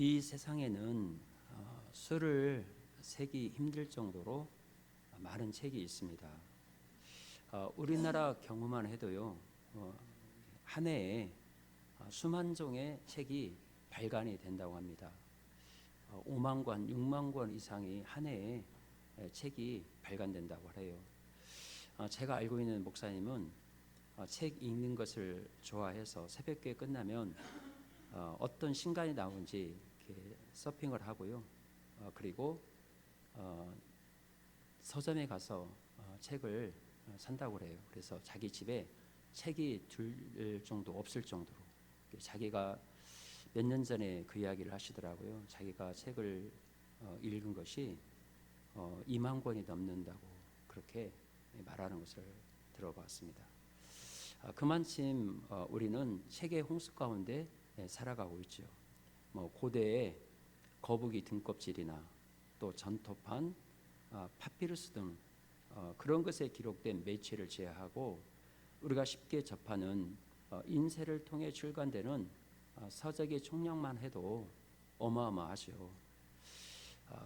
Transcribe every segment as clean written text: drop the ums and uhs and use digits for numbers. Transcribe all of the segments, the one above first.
이 세상에는 수를 세기 힘들 정도로 많은 책이 있습니다. 우리나라 경우만 해도요, 한 해에 수만 종의 책이 발간이 된다고 합니다. 5만 권, 6만 권 이상이 한 해에 책이 발간된다고 해요. 제가 알고 있는 목사님은 책 읽는 것을 좋아해서 새벽기에 끝나면 어떤 신간이 나오는지 이렇게 서핑을 하고요. 그리고 서점에 가서 책을 산다고 그래요. 그래서 자기 집에 책이 둘 정도 없을 정도로, 자기가 몇 년 전에 그 이야기를 하시더라고요. 자기가 책을 읽은 것이 2만 권이 넘는다고 그렇게 말하는 것을 들어봤습니다. 그만큼 우리는 책의 홍수 가운데 살아가고 있죠. 고대의 거북이 등껍질이나 또 전토판, 파피루스 등 그런 것에 기록된 매체를 제외하고 우리가 쉽게 접하는 인쇄를 통해 출간되는 서적의 총량만 해도 어마어마하죠.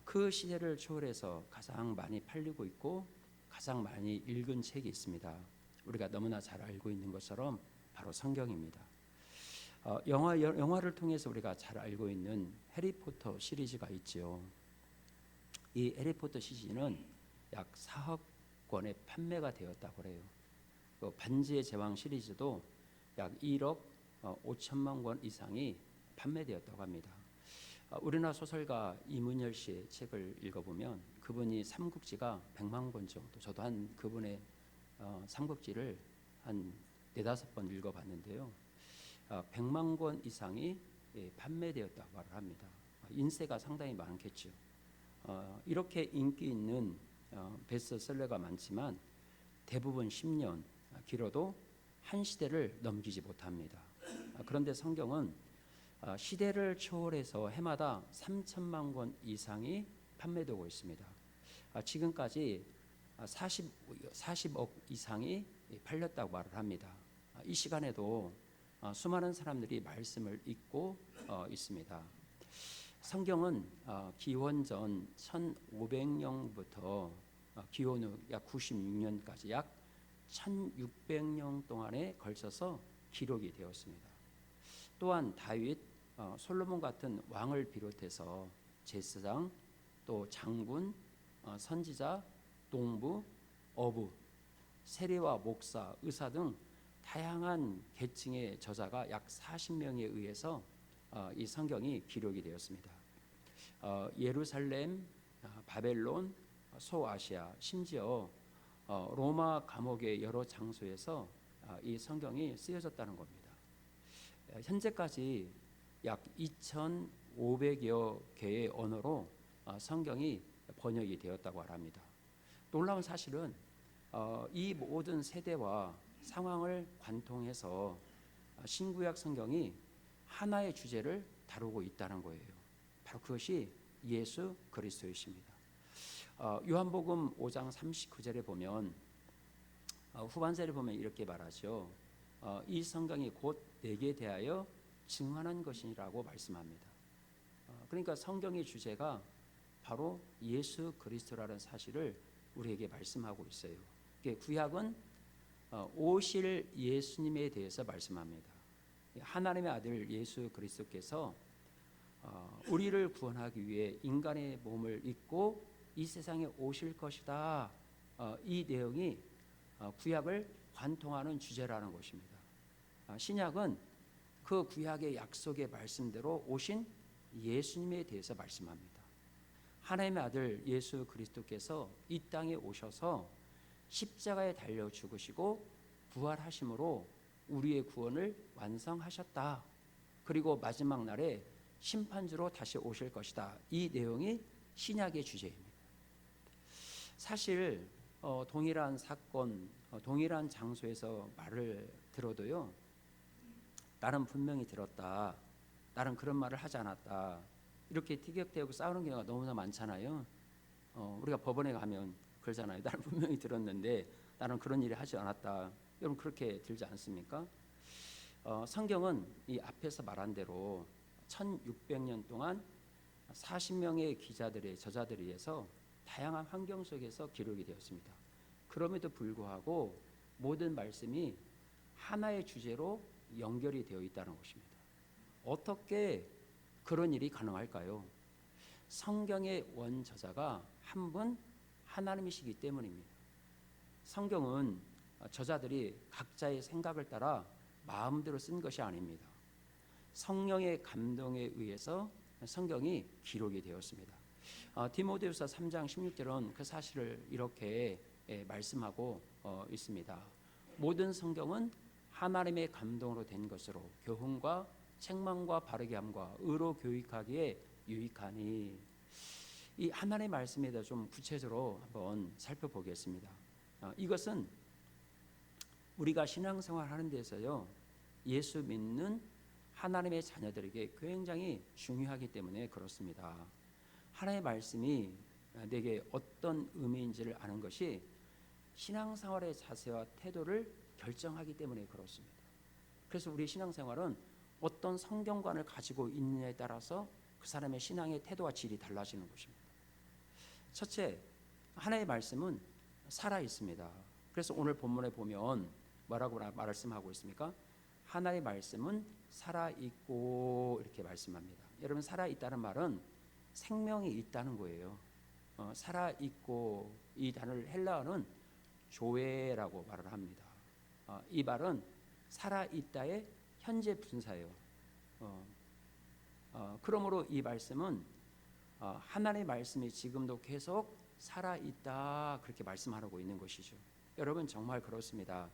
그 시대를 초월해서 가장 많이 팔리고 있고 가장 많이 읽은 책이 있습니다. 우리가 너무나 잘 알고 있는 것처럼 바로 성경입니다. 영화를 통해서 우리가 잘 알고 있는 해리포터 시리즈가 있죠. 이 해리포터 시리즈는 약 4억 권의 판매가 되었다고 해요. 반지의 제왕 시리즈도 약 1억 5천만 권 이상이 판매되었다고 합니다. 우리나라 소설가 이문열 씨의 책을 읽어보면 그분이 삼국지가 100만 권 정도, 저도 한 그분의 삼국지를 한 4-5번 읽어봤는데요. 100만 권 이상이 판매되었다고 말을 합니다. 인세가 상당히 많겠죠. 이렇게 인기 있는 베스트셀러가 많지만 대부분 10년, 길어도 한 시대를 넘기지 못합니다. 그런데 성경은 시대를 초월해서 해마다 3천만 권 이상이 판매되고 있습니다. 지금까지 40억 이상이 팔렸다고 말을 합니다. 이 시간에도 수많은 사람들이 말씀을 읽고 있습니다. 성경은 기원전 1500년부터 기원 후 약 96년까지 약 1600년 동안에 걸쳐서 기록이 되었습니다. 또한 다윗, 솔로몬 같은 왕을 비롯해서 제사장, 또 장군, 선지자, 농부, 어부, 세리와 목사, 의사 등 다양한 계층의 저자가 약 40명에 의해서 이 성경이 기록이 되었습니다. 예루살렘, 바벨론, 소아시아, 심지어 로마 감옥의 여러 장소에서 이 성경이 쓰여졌다는 겁니다. 현재까지 약 2,500여 개의 언어로 성경이 번역이 되었다고 합니다. 놀라운 사실은 이 모든 세대와 상황을 관통해서 신구약 성경이 하나의 주제를 다루고 있다는 거예요. 바로 그것이 예수 그리스도이십니다. 요한복음 5장 39절에 보면 후반절에 보면 이렇게 말하죠. 이 성경이 곧 내게 대하여 증언한 것이라고 말씀합니다. 그러니까 성경의 주제가 바로 예수 그리스도라는 사실을 우리에게 말씀하고 있어요. 구약은 오실 예수님에 대해서 말씀합니다. 하나님의 아들 예수 그리스도께서 우리를 구원하기 위해 인간의 몸을 입고 이 세상에 오실 것이다. 이 내용이 구약을 관통하는 주제라는 것입니다. 신약은 그 구약의 약속의 말씀대로 오신 예수님에 대해서 말씀합니다. 하나님의 아들 예수 그리스도께서 이 땅에 오셔서 십자가에 달려 죽으시고 부활하심으로 우리의 구원을 완성하셨다. 그리고 마지막 날에 심판주로 다시 오실 것이다. 이 내용이 신약의 주제입니다. 사실 동일한 사건, 동일한 장소에서 말을 들어도요, 나는 분명히 들었다, 나는 그런 말을 하지 않았다, 이렇게 티격태격 싸우는 경우가 너무나 많잖아요. 우리가 법원에 가면 그러잖아요. 나는 분명히 들었는데 나는 그런 일을 하지 않았다. 여러분 그렇게 들지 않습니까? 성경은 이 앞에서 말한 대로 1600년 동안 40명의 기자들의 저자들에 의해서 다양한 환경 속에서 기록이 되었습니다. 그럼에도 불구하고 모든 말씀이 하나의 주제로 연결이 되어 있다는 것입니다. 어떻게 그런 일이 가능할까요? 성경의 원저자가 한 분 하나님이시기 때문입니다. 성경은 저자들이 각자의 생각을 따라 마음대로 쓴 것이 아닙니다. 성령의 감동에 의해서 성경이 기록이 되었습니다. 디모데후서 3장 16절은 그 사실을 이렇게 말씀하고 있습니다. 모든 성경은 하나님의 감동으로 된 것으로 교훈과 책망과 바르게 함과 의로 교육하기에 유익하니. 이 하나님의 말씀에 대해 좀 구체적으로 한번 살펴보겠습니다. 이것은 우리가 신앙생활 하는 데서요, 예수 믿는 하나님의 자녀들에게 굉장히 중요하기 때문에 그렇습니다. 하나님의 말씀이 내게 어떤 의미인지를 아는 것이 신앙생활의 자세와 태도를 결정하기 때문에 그렇습니다. 그래서 우리 신앙생활은 어떤 성경관을 가지고 있느냐에 따라서 그 사람의 신앙의 태도와 질이 달라지는 것입니다. 첫째, 하나님의 말씀은 살아 있습니다. 그래서 오늘 본문에 보면 뭐라고 말씀하고 있습니까? 하나님의 말씀은 살아 있고 이렇게 말씀합니다. 여러분, 살아 있다는 말은 생명이 있다는 거예요. 살아 있고, 이 단어를 헬라어는 조에라고 말을 합니다. 이 말은 살아 있다의 현재 분사예요. 그러므로 이 말씀은 하나님의 말씀이 지금도 계속 살아있다, 그렇게 말씀하고 있는 것이죠. 여러분, 정말 그렇습니다.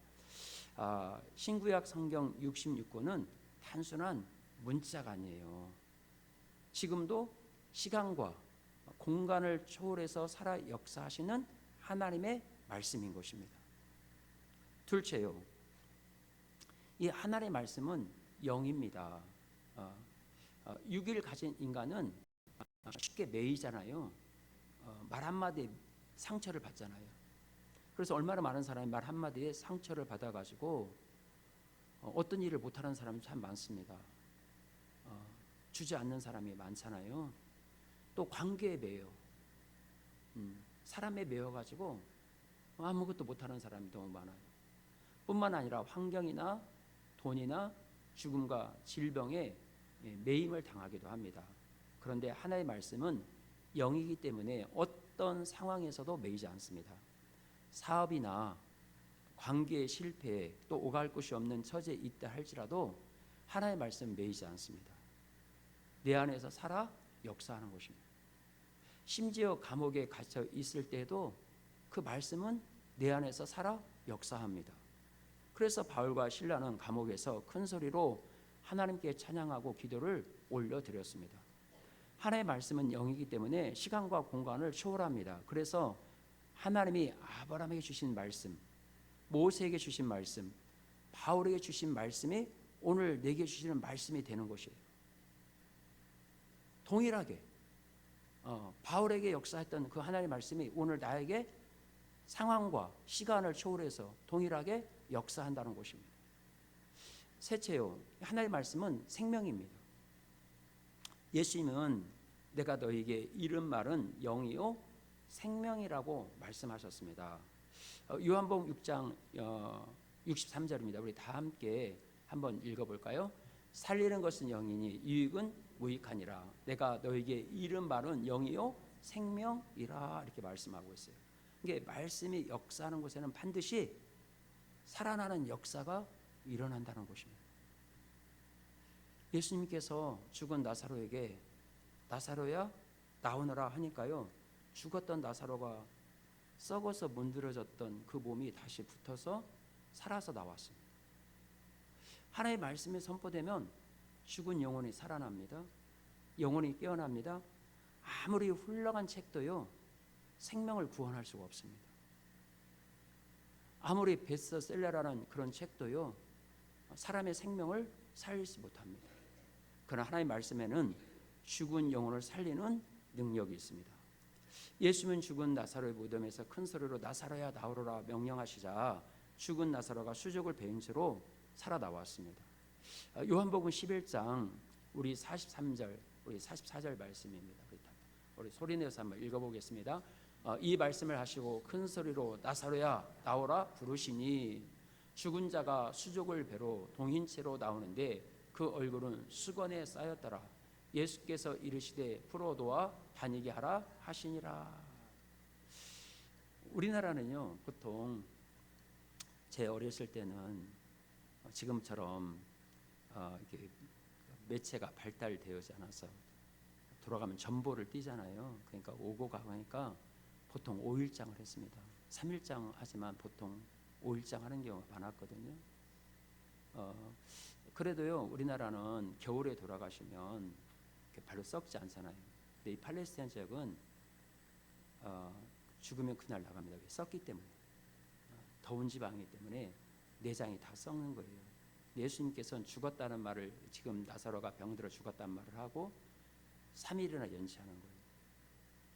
신구약 성경 66권은 단순한 문자가 아니에요. 지금도 시간과 공간을 초월해서 살아 역사하시는 하나님의 말씀인 것입니다. 둘째요, 이 하나님의 말씀은 영입니다. 6일 가진 인간은 쉽게 매이잖아요. 말 한마디에 상처를 받잖아요. 그래서 얼마나 많은 사람이 말 한마디에 상처를 받아가지고 어떤 일을 못하는 사람이 참 많습니다. 주지 않는 사람이 많잖아요. 또 관계에 매여, 사람에 매여가지고 아무것도 못하는 사람이 너무 많아요. 뿐만 아니라 환경이나 돈이나 죽음과 질병에 매임을 당하기도 합니다. 그런데 하나님의 말씀은 영이기 때문에 어떤 상황에서도 매이지 않습니다. 사업이나 관계의 실패에 또 오갈 곳이 없는 처지에 있다 할지라도 하나님의 말씀은 매이지 않습니다. 내 안에서 살아 역사하는 것입니다. 심지어 감옥에 갇혀 있을 때도 그 말씀은 내 안에서 살아 역사합니다. 그래서 바울과 실라는 감옥에서 큰 소리로 하나님께 찬양하고 기도를 올려드렸습니다. 하나님의 말씀은 영이기 때문에 시간과 공간을 초월합니다. 그래서 하나님이 아브라함에게 주신 말씀, 모세에게 주신 말씀, 바울에게 주신 말씀이 오늘 내게 주시는 말씀이 되는 것이에요. 동일하게 바울에게 역사했던 그 하나님의 말씀이 오늘 나에게 상황과 시간을 초월해서 동일하게 역사한다는 것입니다. 셋째요, 하나님의 말씀은 생명입니다. 예수님은 내가 너에게 이른 말은 영이요 생명이라고 말씀하셨습니다. 요한복음 6장 63절입니다. 우리 다 함께 한번 읽어볼까요? 살리는 것은 영이니 유익은 무익하니라. 내가 너에게 이른 말은 영이요 생명이라, 이렇게 말씀하고 있어요. 이게 말씀이 역사하는 곳에는 반드시 살아나는 역사가 일어난다는 것입니다. 예수님께서 죽은 나사로에게 나사로야 나오너라 하니까요, 죽었던 나사로가 썩어서 문드러졌던 그 몸이 다시 붙어서 살아서 나왔습니다. 하나님의 말씀이 선포되면 죽은 영혼이 살아납니다. 영혼이 깨어납니다. 아무리 훌륭한 책도요, 생명을 구원할 수가 없습니다. 아무리 베스트셀러라는 그런 책도요, 사람의 생명을 살릴 수 못합니다. 그러나 하나님의 말씀에는 죽은 영혼을 살리는 능력이 있습니다. 예수님은 죽은 나사로의 무덤에서 큰 소리로 나사로야 나오너라 명령하시자 죽은 나사로가 수족을 베인 채로 살아 나왔습니다. 요한복음 11장 우리 43절, 우리 44절 말씀입니다. 우리 소리내서 한번 읽어보겠습니다. 이 말씀을 하시고 큰 소리로 나사로야 나오라 부르시니 죽은 자가 수족을 배로 동인채로 나오는데 그 얼굴은 수건에 쌓였더라. 예수께서 이르시되 풀어놓아 다니게 하라 하시니라. 우리나라는요, 보통 제 어렸을 때는 지금처럼 이렇게 매체가 발달되어지 않아서 돌아가면 전보를 띄잖아요. 그러니까 오고 가고 하니까 보통 5일장을 했습니다. 3일장 하지만 보통 5일장 하는 경우가 많았거든요. 그래도요, 우리나라는 겨울에 돌아가시면 별로 썩지 않잖아요. 근데 이 팔레스타인 지역은 죽으면 그날 나갑니다. 왜? 썩기 때문에. 더운 지방이기 때문에 내장이 다 썩는 거예요. 예수님께서는 죽었다는 말을, 지금 나사로가 병들어 죽었다는 말을 하고 3일이나 연치하는 거예요.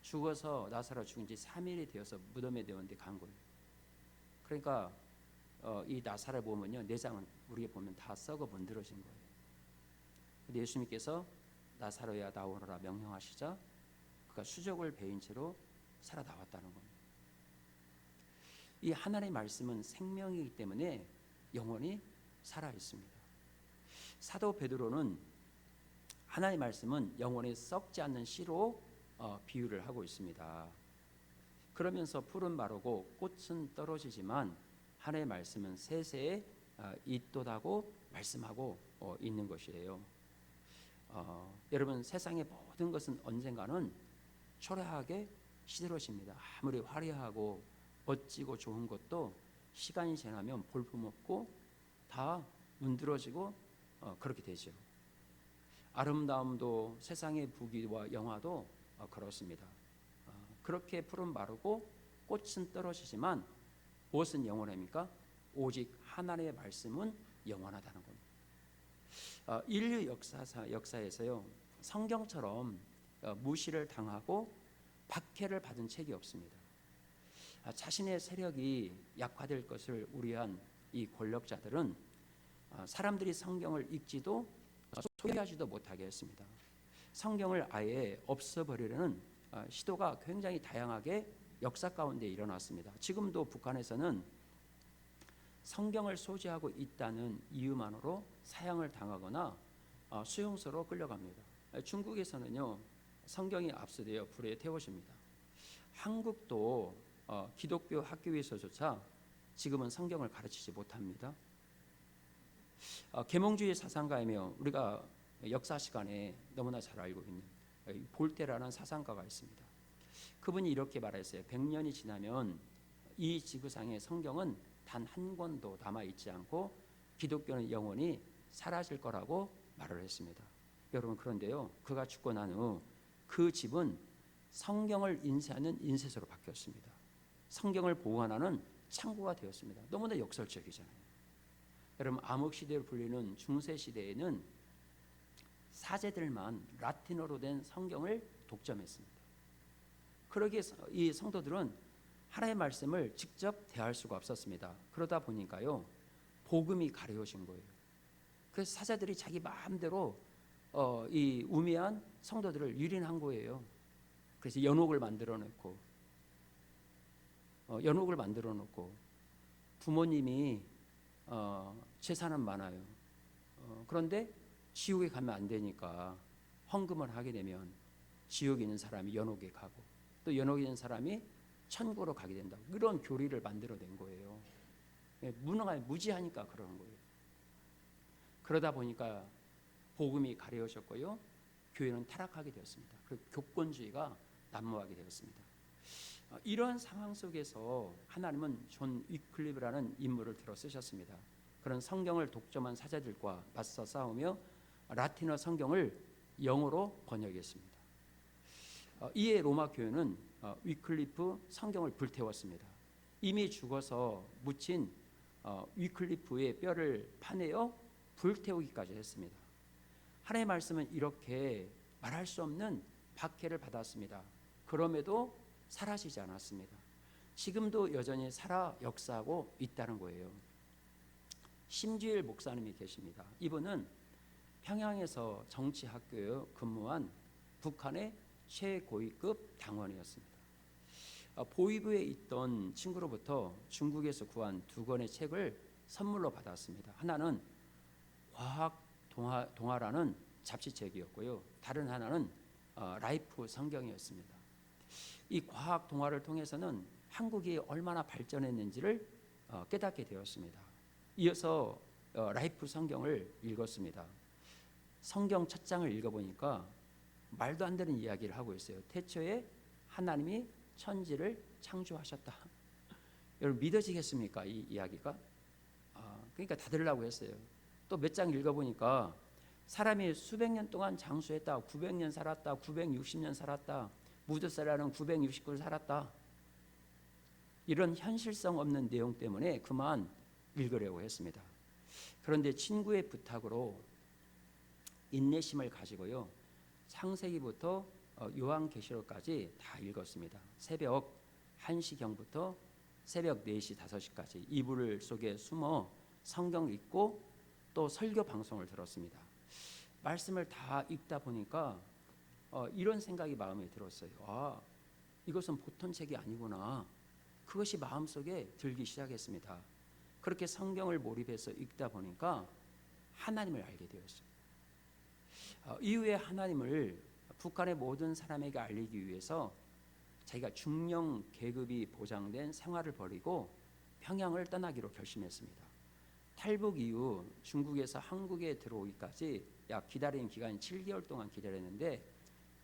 죽어서 나사로 죽은 지 3일이 되어서 무덤에 내었는데 간 거예요. 그러니까 이 나사로를 보면요, 내장은 우리가 보면 다 썩어 문드러진 거예요. 근데 예수님께서 나사로야 나오너라 명령하시자 그가 수족을 베인 채로 살아 나왔다는 겁니다. 이 하나님의 말씀은 생명이기 때문에 영원히 살아 있습니다. 사도 베드로는 하나님의 말씀은 영원히 썩지 않는 씨로 비유를 하고 있습니다. 그러면서 풀은 마르고 꽃은 떨어지지만 하나님의 말씀은 세세에 있도다고 말씀하고 있는 것이에요. 여러분, 세상의 모든 것은 언젠가는 초라하게 시들어집니다. 아무리 화려하고 멋지고 좋은 것도 시간이 지나면 볼품없고 다 문드러지고 그렇게 되죠. 아름다움도 세상의 부귀와 영화도 그렇습니다. 그렇게 풀은 마르고 꽃은 떨어지지만 무엇은 영원합니까? 오직 하나님의 말씀은 영원하다는 겁니다. 인류 역사에서요, 성경처럼 무시를 당하고 박해를 받은 책이 없습니다. 자신의 세력이 약화될 것을 우려한 이 권력자들은 사람들이 성경을 읽지도 소개하지도 못하게 했습니다. 성경을 아예 없애버리려는 시도가 굉장히 다양하게 역사 가운데 일어났습니다. 지금도 북한에서는 성경을 소지하고 있다는 이유만으로 사형을 당하거나 수용소로 끌려갑니다. 중국에서는요, 성경이 압수되어 불에 태워집니다. 한국도 기독교 학교에서조차 지금은 성경을 가르치지 못합니다. 계몽주의 사상가이며 우리가 역사 시간에 너무나 잘 알고 있는 볼테라는 사상가가 있습니다. 그분이 이렇게 말했어요. 100년이 지나면 이 지구상의 성경은 단 한 권도 남아있지 않고 기독교는 영원히 사라질 거라고 말을 했습니다. 여러분, 그런데요, 그가 죽고 난 후 그 집은 성경을 인쇄하는 인쇄소로 바뀌었습니다. 성경을 보관하는 창고가 되었습니다. 너무나 역설적이잖아요. 여러분, 암흑시대로 불리는 중세시대에는 사제들만 라틴어로 된 성경을 독점했습니다. 그러기에 이 성도들은 하나님의 말씀을 직접 대할 수가 없었습니다. 그러다 보니까요, 복음이 가려진 거예요. 그래서 사제들이 자기 마음대로 이 우매한 성도들을 유린한 거예요. 그래서 연옥을 만들어 놓고 부모님이 재산은 많아요. 그런데 지옥에 가면 안 되니까 헌금을 하게 되면 지옥에 있는 사람이 연옥에 가고 또 연옥에 있는 사람이 천국으로 가게 된다고, 이런 교리를 만들어낸 거예요. 문화가 무지하니까 그러는 거예요. 그러다 보니까 복음이 가려졌고요, 교회는 타락하게 되었습니다. 그리고 교권주의가 난무하게 되었습니다. 이러한 상황 속에서 하나님은 존 위클리프라는 인물을 들어 쓰셨습니다. 그런 성경을 독점한 사제들과 맞서 싸우며 라틴어 성경을 영어로 번역했습니다. 이에 로마 교회는 위클리프 성경을 불태웠습니다. 이미 죽어서 묻힌 위클리프의 뼈를 파내어 불태우기까지 했습니다. 하나님의 말씀은 이렇게 말할 수 없는 박해를 받았습니다. 그럼에도 사라지지 않았습니다. 지금도 여전히 살아 역사하고 있다는 거예요. 심주일 목사님이 계십니다. 이분은 평양에서 정치학교에 근무한 북한의 최고위급 당원이었습니다. 보위부에 있던 친구로부터 중국에서 구한 두 권의 책을 선물로 받았습니다. 하나는 과학 동화라는 잡지책이었고요. 다른 하나는 라이프 성경이었습니다. 이 과학 동화를 통해서는 한국이 얼마나 발전했는지를 깨닫게 되었습니다. 이어서 라이프 성경을 읽었습니다. 성경 첫 장을 읽어보니까 말도 안 되는 이야기를 하고 있어요. 태초에 하나님이 천지를 창조하셨다. 여러분 믿어지겠습니까? 이 이야기가? 그러니까 다 들으려고 했어요. 또 몇 장 읽어보니까 사람이 수백 년 동안 장수했다. 900년 살았다. 960년 살았다. 무드사라는 969를 살았다. 이런 현실성 없는 내용 때문에 그만 읽으려고 했습니다. 그런데 친구의 부탁으로 인내심을 가지고요. 창세기부터 요한계시록까지 다 읽었습니다. 새벽 1시경부터 새벽 4시, 5시까지 이불 속에 숨어 성경 읽고 또 설교 방송을 들었습니다. 말씀을 다 읽다 보니까 이런 생각이 마음에 들었어요. 이것은 보통 책이 아니구나. 그것이 마음속에 들기 시작했습니다. 그렇게 성경을 몰입해서 읽다 보니까 하나님을 알게 되었어요. 이후에 하나님을 북한의 모든 사람에게 알리기 위해서 자기가 중령 계급이 보장된 생활을 버리고 평양을 떠나기로 결심했습니다. 탈북 이후 중국에서 한국에 들어오기까지 약 기다린 기간이 7개월 동안 기다렸는데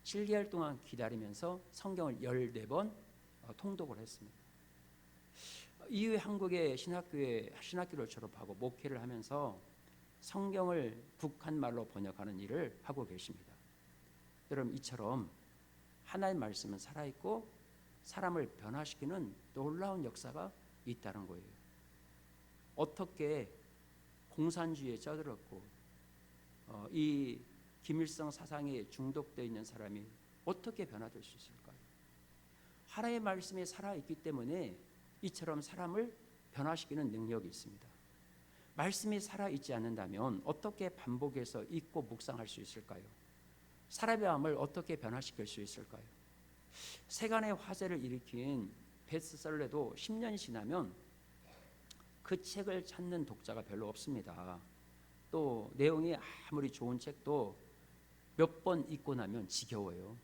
7개월 동안 기다리면서 성경을 14번 통독을 했습니다. 이후에 한국의 신학교를 졸업하고 목회를 하면서 성경을 북한말로 번역하는 일을 하고 계십니다. 여러분 이처럼 하나님 말씀은 살아있고 사람을 변화시키는 놀라운 역사가 있다는 거예요. 어떻게 공산주의에 쩌들었고 이 김일성 사상에 중독되어 있는 사람이 어떻게 변화될 수 있을까요? 하나님의 말씀이 살아있기 때문에 이처럼 사람을 변화시키는 능력이 있습니다. 말씀이 살아있지 않는다면 어떻게 반복해서 읽고 묵상할 수 있을까요? 사람의 마음을 어떻게 변화시킬 수 있을까요? 세간의 화제를 일으킨 베스트셀러도 10년이 지나면 그 책을 찾는 독자가 별로 없습니다. 또 내용이 아무리 좋은 책도 몇 번 읽고 나면 지겨워요.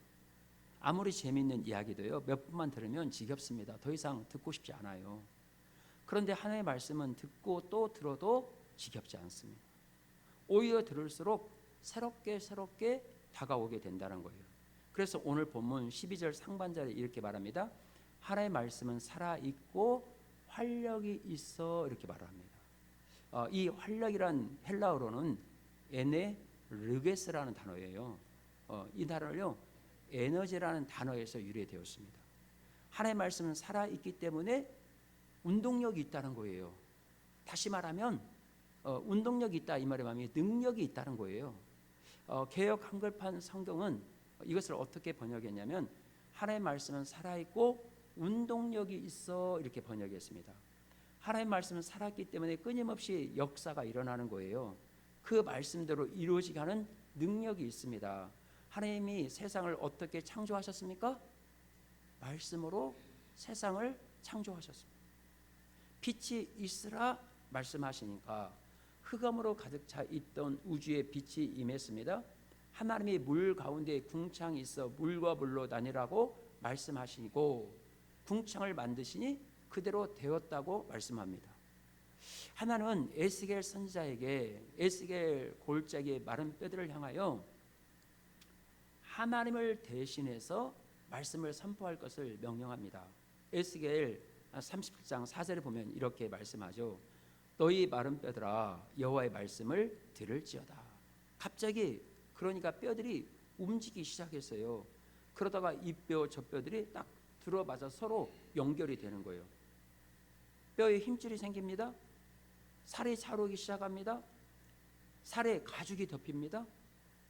아무리 재미있는 이야기도요, 몇 번만 들으면 지겹습니다. 더 이상 듣고 싶지 않아요. 그런데 하나님의 말씀은 듣고 또 들어도 지겹지 않습니다. 오히려 들을수록 새롭게 다가오게 된다는 거예요. 그래서 오늘 본문 12절 상반절에 이렇게 말합니다. 하나님의 말씀은 살아있고 활력이 있어 이렇게 말합니다. 이 활력이란 헬라어로는 에네르게스라는 단어예요. 이 단어를요 에너지라는 단어에서 유래되었습니다. 하나님의 말씀은 살아있기 때문에 운동력이 있다는 거예요. 다시 말하면 운동력이 있다 이 말의 마음이 능력이 있다는 거예요. 개역 한글판 성경은 이것을 어떻게 번역했냐면 하나님의 말씀은 살아있고 운동력이 있어 이렇게 번역했습니다. 하나님의 말씀은 살았기 때문에 끊임없이 역사가 일어나는 거예요. 그 말씀대로 이루어지게 하는 능력이 있습니다. 하나님이 세상을 어떻게 창조하셨습니까? 말씀으로 세상을 창조하셨습니다. 빛이 있으라 말씀하시니까 흑암으로 가득 차 있던 우주에 빛이 임했습니다. 하나님이 물 가운데 궁창이 있어 물과 물로 나뉘라고 말씀하시고 궁창을 만드시니 그대로 되었다고 말씀합니다. 하나님은 에스겔 선지자에게 에스겔 골짜기의 마른 뼈들을 향하여 하나님을 대신해서 말씀을 선포할 것을 명령합니다. 에스겔 37장 4절에 보면 이렇게 말씀하죠. 너희 마른 뼈들아 여호와의 말씀을 들을지어다. 갑자기 그러니까 뼈들이 움직이기 시작했어요. 그러다가 이 뼈 저 뼈들이 딱 들어맞아 서로 연결이 되는 거예요. 뼈에 힘줄이 생깁니다. 살이 차오르기 시작합니다. 살에 가죽이 덮입니다.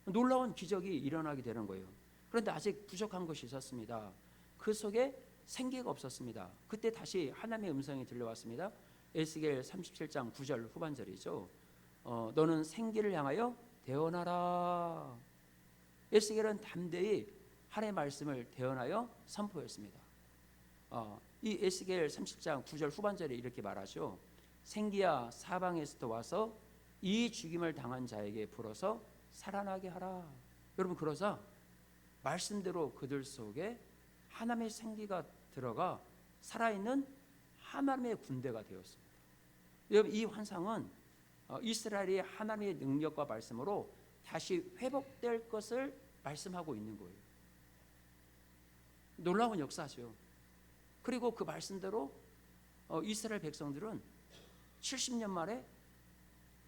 놀라운 기적이 일어나게 되는 거예요. 그런데 아직 부족한 것이 있었습니다. 그 속에 생기가 없었습니다. 그때 다시 하나님의 음성이 들려왔습니다. 에스겔 37장 9절 후반절이죠. 너는 생기를 향하여 대언하라. 에스겔은 담대히 하나님의 말씀을 대언하여 선포했습니다. 이 에스겔 30장 9절 후반절에 이렇게 말하죠. 생기야 사방에서도 와서 이 죽임을 당한 자에게 불어서 살아나게 하라. 여러분, 그러자 말씀대로 그들 속에 하나님의 생기가 들어가 살아있는 하나님의 군대가 되었습니다. 여러분, 이 환상은 이스라엘이 하나님의 능력과 말씀으로 다시 회복될 것을 말씀하고 있는 거예요. 놀라운 역사죠. 그리고 그 말씀대로 이스라엘 백성들은 70년 만에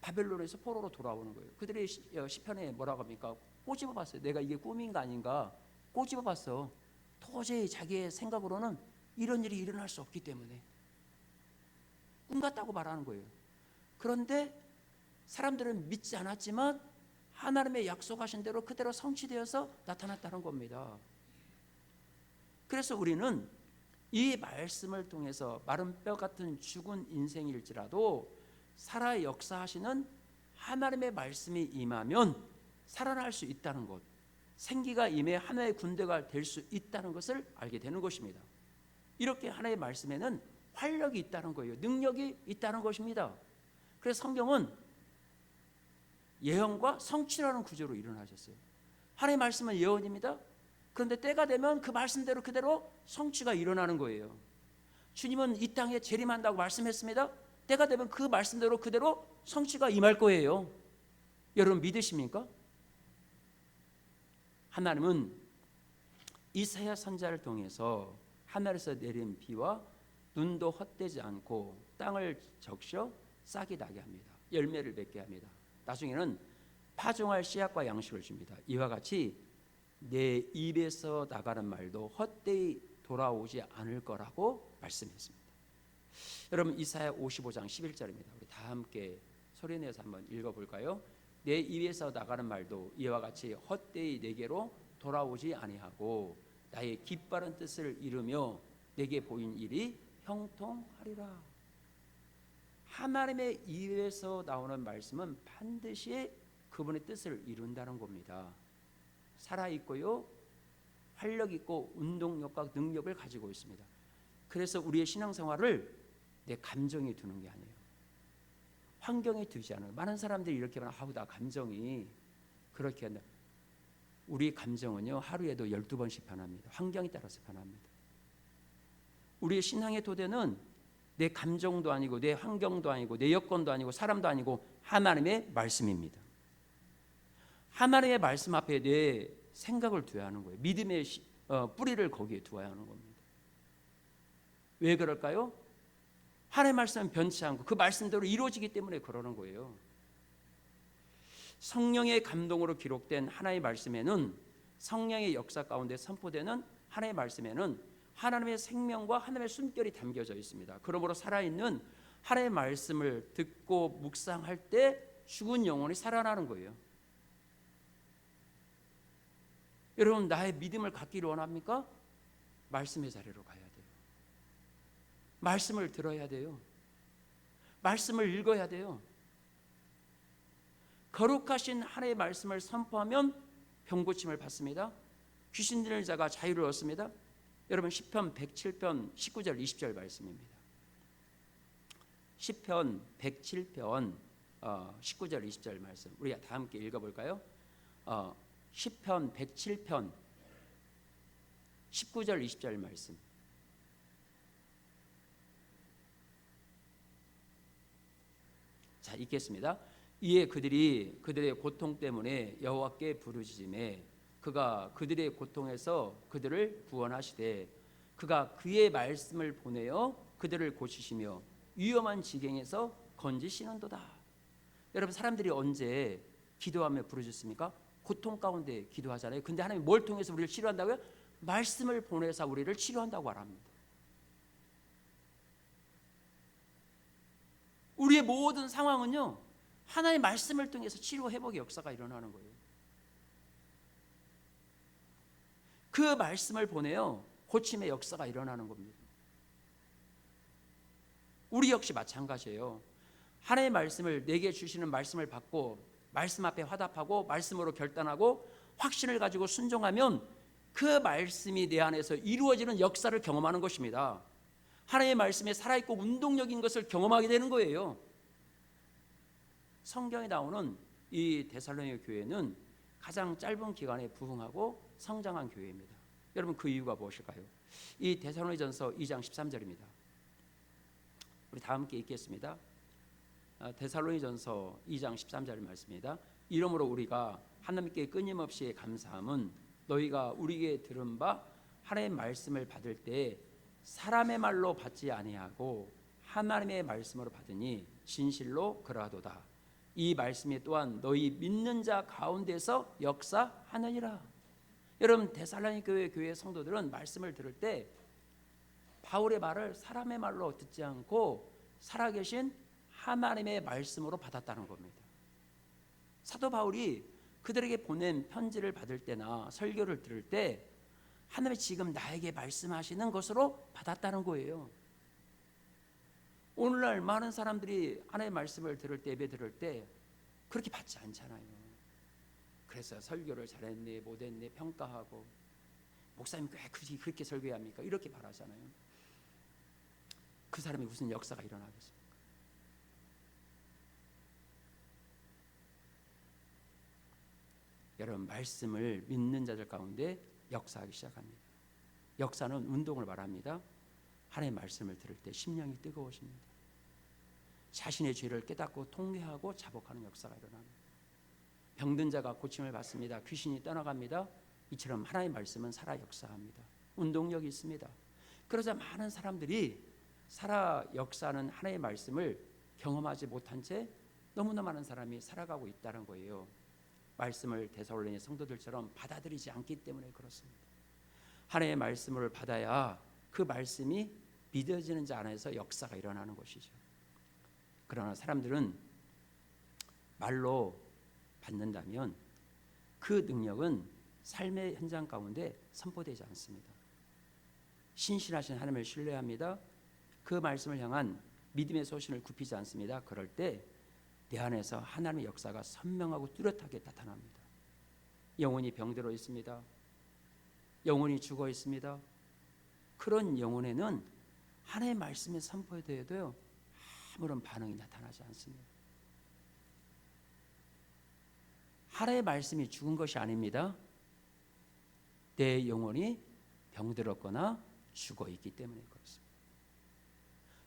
바벨론에서 포로로 돌아오는 거예요. 그들이 시편에 뭐라고 합니까? 꼬집어 봤어요. 내가 이게 꿈인가 아닌가 꼬집어 봤어. 도저히 자기의 생각으로는 이런 일이 일어날 수 없기 때문에 꿈 같다고 말하는 거예요. 그런데 사람들은 믿지 않았지만 하나님의 약속하신 대로 그대로 성취되어서 나타났다는 겁니다. 그래서 우리는 이 말씀을 통해서 마른 뼈 같은 죽은 인생일지라도 살아 역사하시는 하나님의 말씀이 임하면 살아날 수 있다는 것, 생기가 임해 하나의 군대가 될 수 있다는 것을 알게 되는 것입니다. 이렇게 하나님의 말씀에는 활력이 있다는 거예요. 능력이 있다는 것입니다. 그래서 성경은 예언과 성취라는 구조로 일어나셨어요. 하나님의 말씀은 예언입니다. 그런데 때가 되면 그 말씀대로 그대로 성취가 일어나는 거예요. 주님은 이 땅에 재림한다고 말씀했습니다. 때가 되면 그 말씀대로 그대로 성취가 임할 거예요. 여러분 믿으십니까? 하나님은 이사야 선지자를 통해서 하늘에서 내린 비와 눈도 헛되지 않고 땅을 적셔 싹이 나게 합니다. 열매를 맺게 합니다. 나중에는 파종할 씨앗과 양식을 줍니다. 이와 같이 내 입에서 나가는 말도 헛되이 돌아오지 않을 거라고 말씀했습니다. 여러분 이사야 55장 11절입니다. 우리 다 함께 소리내서 한번 읽어볼까요? 내 입에서 나가는 말도 이와 같이 헛되이 내게로 돌아오지 아니하고 나의 기뻐하는 뜻을 이루며 내게 보인 일이 형통하리라. 하나님의 입에서 나오는 말씀은 반드시 그분의 뜻을 이룬다는 겁니다. 살아있고요, 활력있고 운동력과 능력을 가지고 있습니다. 그래서 우리의 신앙생활을 내 감정에 두는 게 아니에요. 환경에 두지 않아요. 많은 사람들이 이렇게 말하면 나 감정이 그렇게 한다. 우리 감정은요 하루에도 12번씩 변합니다. 환경에 따라서 변합니다. 우리의 신앙의 토대는 내 감정도 아니고 내 환경도 아니고 내 여건도 아니고 사람도 아니고 하나님의 말씀입니다. 하나님의 말씀 앞에 내 생각을 두어야 하는 거예요. 믿음의 뿌리를 거기에 두어야 하는 겁니다. 왜 그럴까요? 하나님의 말씀은 변치 않고 그 말씀대로 이루어지기 때문에 그러는 거예요. 성령의 감동으로 기록된 하나님의 말씀에는, 성령의 역사 가운데 선포되는 하나님의 말씀에는 하나님의 생명과 하나님의 숨결이 담겨져 있습니다. 그러므로 살아있는 하나님의 말씀을 듣고 묵상할 때 죽은 영혼이 살아나는 거예요. 여러분 나의 믿음을 갖기를 원합니까? 말씀의 자리로 가야 돼요. 말씀을 들어야 돼요. 말씀을 읽어야 돼요. 거룩하신 하나님의 말씀을 선포하면 병고침을 받습니다. 귀신 들린 자가 자유를 얻습니다. 여러분 시편 107편 19절 20절 말씀입니다. 시편 107편 19절 20절 말씀 우리가 다 함께 읽어볼까요? 시편 107편 19절 20절 말씀. 자 읽겠습니다. 이에 그들이 그들의 고통 때문에 여호와께 부르짖음에 그가 그들의 고통에서 그들을 구원하시되 그가 그의 말씀을 보내어 그들을 고치시며 위험한 지경에서 건지시는도다. 여러분 사람들이 언제 기도하며 부르짖습니까? 고통 가운데 기도하잖아요. 근데 하나님이 뭘 통해서 우리를 치료한다고요? 말씀을 보내서 우리를 치료한다고 말합니다. 우리의 모든 상황은요 하나님의 말씀을 통해서 치료 회복의 역사가 일어나는 거예요. 그 말씀을 보내요 고침의 역사가 일어나는 겁니다. 우리 역시 마찬가지예요. 하나님의 말씀을 내게 주시는 말씀을 받고 말씀 앞에 화답하고 말씀으로 결단하고 확신을 가지고 순종하면 그 말씀이 내 안에서 이루어지는 역사를 경험하는 것입니다. 하나님의 말씀에 살아있고 운동력인 것을 경험하게 되는 거예요. 성경에 나오는 이 데살로니가 교회는 가장 짧은 기간에 부흥하고 성장한 교회입니다. 여러분 그 이유가 무엇일까요? 이 데살로니전서 2장 13절입니다. 우리 다 함께 읽겠습니다. 데살로니전서 2장 13절 말씀입니다. 이러므로 우리가 하나님께 끊임없이 감사함은 너희가 우리에게 들은 바 하나님의 말씀을 받을 때 사람의 말로 받지 아니하고 하나님의 말씀으로 받으니 진실로 그러하도다. 이 말씀이 또한 너희 믿는 자 가운데서 역사하느니라. 여러분 데살로니가 교회 성도들은 말씀을 들을 때 바울의 말을 사람의 말로 듣지 않고 살아계신 하나님의 말씀으로 받았다는 겁니다. 사도 바울이 그들에게 보낸 편지를 받을 때나 설교를 들을 때 하나님이 지금 나에게 말씀하시는 것으로 받았다는 거예요. 오늘날 많은 사람들이 하나님의 말씀을 들을 때, 예배 들을 때 그렇게 받지 않잖아요. 그래서 설교를 잘했네 못했네 평가하고, 목사님 왜 굳이 그렇게 설교해야 합니까? 이렇게 말하잖아요. 그 사람이 무슨 역사가 일어나겠습니까? 여러분 말씀을 믿는 자들 가운데 역사하기 시작합니다. 역사는 운동을 말합니다. 하나님의 말씀을 들을 때 심령이 뜨거워집니다. 자신의 죄를 깨닫고 통회하고 자복하는 역사가 일어납니다. 병든 자가 고침을 받습니다. 귀신이 떠나갑니다. 이처럼 하나님의 말씀은 살아 역사합니다. 운동력이 있습니다. 그러자 많은 사람들이 살아 역사하는 하나님의 말씀을 경험하지 못한 채 너무나 많은 사람이 살아가고 있다는 거예요. 말씀을 데살로니가 성도들처럼 받아들이지 않기 때문에 그렇습니다. 하나님의 말씀을 받아야 그 말씀이 믿어지는 자 안에서 역사가 일어나는 것이죠. 그러나 사람들은 말로 받는다면 그 능력은 삶의 현장 가운데 선포되지 않습니다. 신실하신 하나님을 신뢰합니다. 그 말씀을 향한 믿음의 소신을 굽히지 않습니다. 그럴 때 내 안에서 하나님의 역사가 선명하고 뚜렷하게 나타납니다. 영혼이 병들어 있습니다. 영혼이 죽어 있습니다. 그런 영혼에는 하나님의 말씀이 선포되어도 아무런 반응이 나타나지 않습니다. 하나님의 말씀이 죽은 것이 아닙니다. 내 영혼이 병들었거나 죽어 있기 때문에 그렇습니다.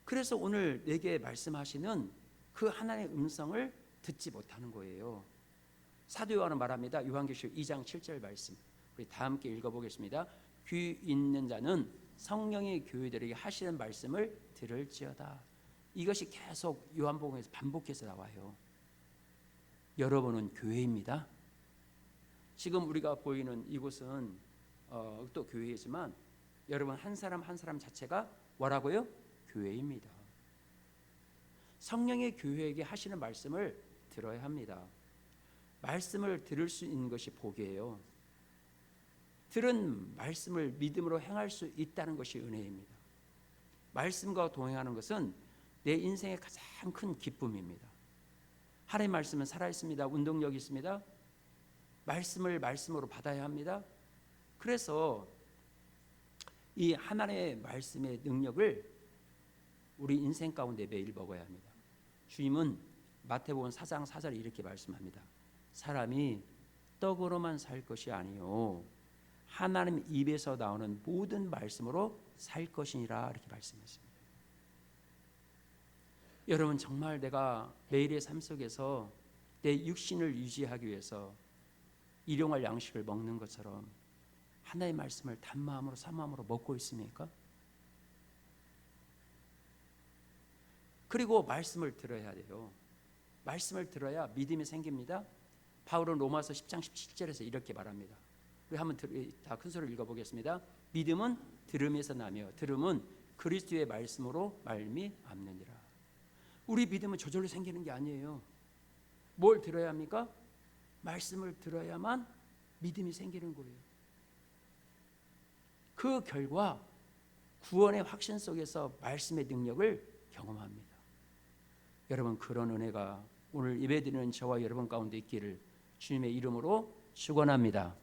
그래서 오늘 내게 말씀하시는 그 하나님의 음성을 듣지 못하는 거예요. 사도 요한은 말합니다. 요한계시록 2장 7절 말씀 우리 다 함께 읽어보겠습니다. 귀 있는 자는 성령이 교회들에게 하시는 말씀을 들을지어다. 이것이 계속 요한복음에서 반복해서 나와요. 여러분은 교회입니다. 지금 우리가 보이는 이곳은 또 교회이지만 여러분 한 사람 한 사람 자체가 뭐라고요? 교회입니다. 성령의 교회에게 하시는 말씀을 들어야 합니다. 말씀을 들을 수 있는 것이 복이에요. 들은 말씀을 믿음으로 행할 수 있다는 것이 은혜입니다. 말씀과 동행하는 것은 내 인생의 가장 큰 기쁨입니다. 하나님의 말씀은 살아있습니다. 운동력이 있습니다. 말씀을 말씀으로 받아야 합니다. 그래서 이 하나님의 말씀의 능력을 우리 인생 가운데 매일 먹어야 합니다. 주님은 마태복음 4장 4절에 이렇게 말씀합니다. 사람이 떡으로만 살 것이 아니요 하나님 입에서 나오는 모든 말씀으로 살 것이니라 이렇게 말씀했습니다. 여러분 정말 내가 매일의 삶 속에서 내 육신을 유지하기 위해서 일용할 양식을 먹는 것처럼 하나님의 말씀을 단마음으로 사마음으로 먹고 있습니까? 그리고 말씀을 들어야 돼요. 말씀을 들어야 믿음이 생깁니다. 바울은 로마서 10장 17절에서 이렇게 말합니다. 우리 한번 다 큰 소리로 읽어보겠습니다. 믿음은 들음에서 나며 들음은 그리스도의 말씀으로 말미암느니라. 우리 믿음은 저절로 생기는 게 아니에요. 뭘 들어야 합니까? 말씀을 들어야만 믿음이 생기는 거예요. 그 결과 구원의 확신 속에서 말씀의 능력을 경험합니다. 여러분 그런 은혜가 오늘 예배드리는 저와 여러분 가운데 있기를 주님의 이름으로 축원합니다.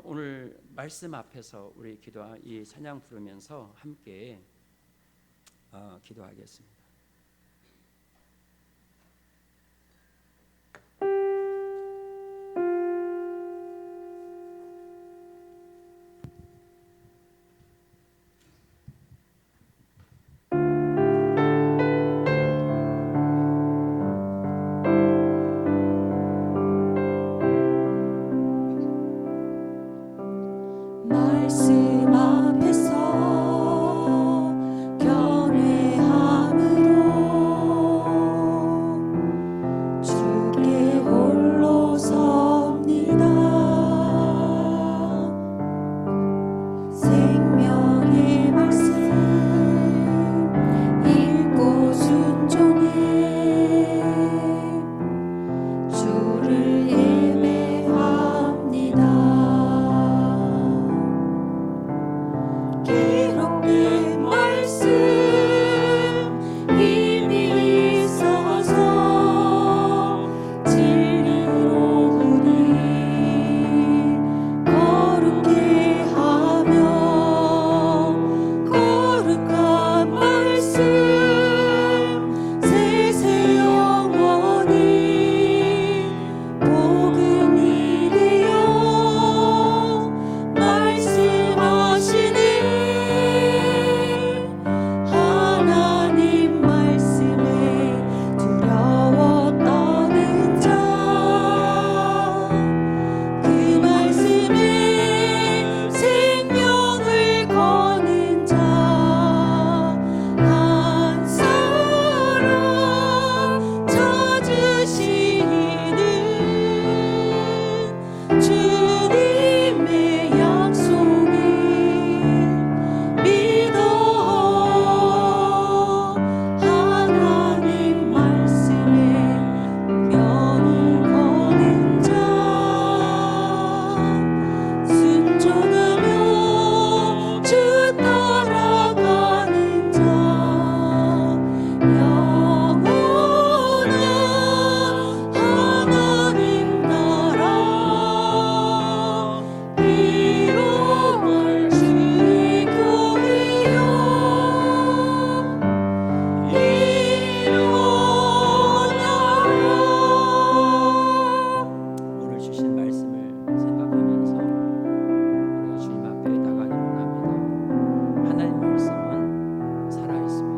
오늘 말씀 앞에서 우리 이 찬양 부르면서 함께 기도하겠습니다. 말씀 앞에서 경외함으로 주께 홀로 섭니다. 생명의 말씀 읽고 순종해 주를 예배합니다. 기록된 말씀 힘이 있어서 진리로 우리 거룩게 하며 거룩한 말씀 세세 영원히 복음이 되어 말씀하시는 하나님 말씀에 두려워 떠는 자, 그 말씀에 생명을 거는 자 한 사람 찾으시는 주님의 약속을 믿어 하나님 말씀에 명을 거는 자 순종하며 주 따라가는 자 영원한 하나님 나라 이루어갈 주의 교회여 일어나라. 오늘 주신 말씀을 생각하면서 우리가 주님 앞에 나가기를 원합니다. 하나님 말씀은 살아있습니다.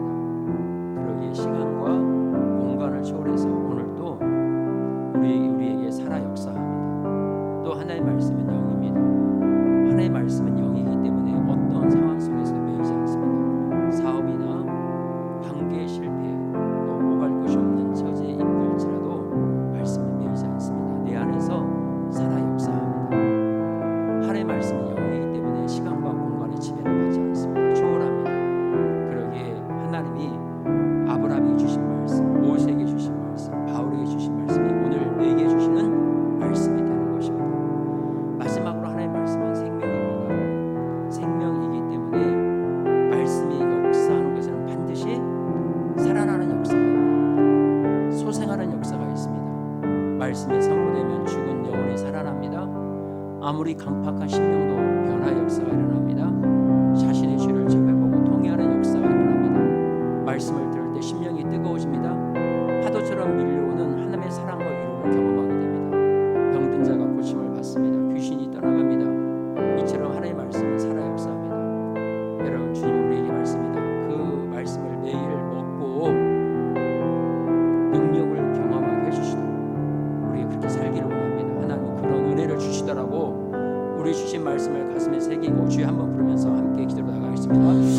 그러기에 시간과 공간을 초월해서 오늘도 우리에게 살아 역사합니다. 또 하나님 말씀은 영입니다. 하나님 말씀은 영이기 때문에 어떤 상황 속에서 매이지 않습니다. 사업이나 관계 실패, 또 오갈 곳이 없는 처지에 힘들지라도 말씀은 매이지 않습니다. 내 안에서 살아 역사합니다. 하나님 말씀은 영이기 때문에 시간과 공간의 지배를 받지 않습니다. 초월합니다. 그러기에 하나님이 아브라함에게 주신 말씀, 모세에게 주신 말씀, 바울에게 주신 말씀이 오늘 내게 주시는 말씀이 되는 것입니다. 마지막으로 하나님 말씀은 생명입니다. 생명이기 때문에 말씀이 역사하는 것은 반드시 살아나는 역사가 있습니다. 소생하는 역사가 있습니다. 말씀이 선포되면 죽은 영혼이 살아납니다. 아무리 강팍한 심령도 변화의 역사가 일어납니다. 자신의 죄를 자백하고 통회하는 역사가 일어납니다. 말씀을 들을 때 심령이 뜨거워집니다. 파도처럼 밀려오는 하나님의 사랑과 위로를 경험하게 됩니다. 병든 자가 고침을 받습니다. 귀신이 떠나갑니다. 이처럼 하나님의 말씀은 살아 역사합니다. 여러분, 주님 우리에게 말씀이다. 그 말씀을 매일 먹고 능력을 경험하게 해주시도록 우리가 그렇게 살기를 원합니다. 하나님 그런 은혜를 주시더라고. 우리 주신 말씀을 가슴에 새기고 주여 한번 부르면서 함께 기도로 나가겠습니다.